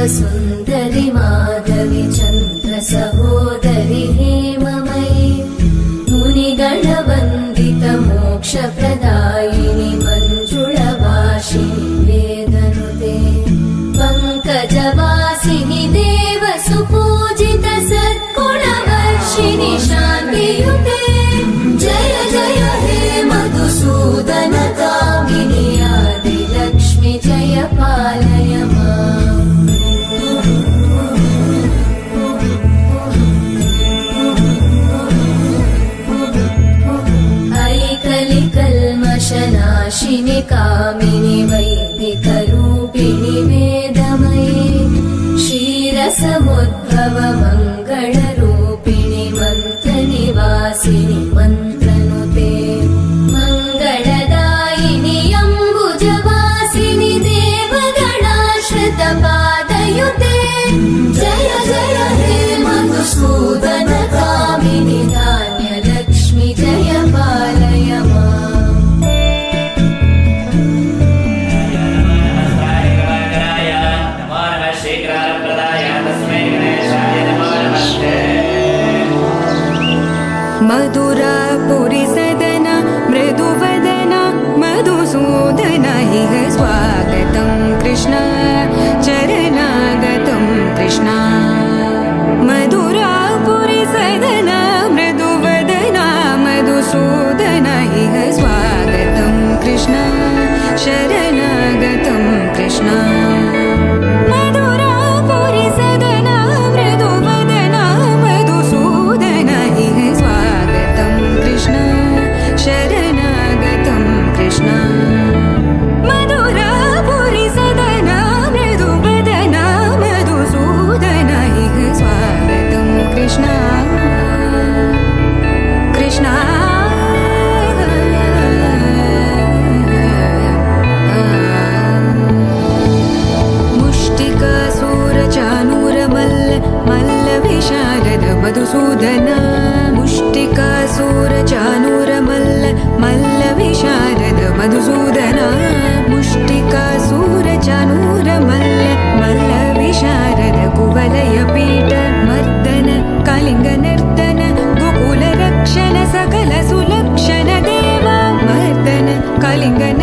सुन्दरि माधवि चन्द्र सहोदरि हेममयि मुनिगणवन्दित मोक्षप्रदायिनि मञ्जुळभाषिणि वेदनुते पङ्कजवासिनि देवसुपूजित सद्गुणवर्षिणि शान्तियुते जय जय हे मधुसूदन कामिनि आदिलक्ष्मि जय पालय माम् ऐकलिकल्मषनाशिनि कामिनि वैदिकरूपिणि वेदमये क्षीरसमुद्भव मङ्गलरूपिणि मन्त्रनिवासिनि मन्त्रनुते मङ्गलदायिनि अम्बुजवासिनि देवगणाश्रितपादयुते जय जय हे मधुसूदन कामिनि धान्यलक्ष्मि जय पालय माम् मधुरापुरि सदन मृदुवदन मधुसूदन इह स्वागतं कृष्ण चरणागतं कृष्ण मधुरापुरि सदन मृदुवदन मधुसूदन इह स्वागतं कृष्ण शरणागतं कृष्ण मधुरापुरि सदन मृदुवदन मधुसूदन इह स्वागतं कृष्ण शरणागतं कृष्ण मधुरापुरि सदन मृदुवदन मधुसूदन इह स्वागतं कृष्ण कृष्ण मुष्टिकासूरचानूरमल्ल मल्लविशारद मधुसूदन मुष्टिकासूरचानूरमल्ल मल्लविशारद मधुसूदन मुष्टिकासूरचानूरमल्ल मल्लविशारद कुवलयपीठ मर्दन कलिङ्गनर्तन गोकुलरक्षण सकल सुलक्षण देवा मर्दन कलिङ्गन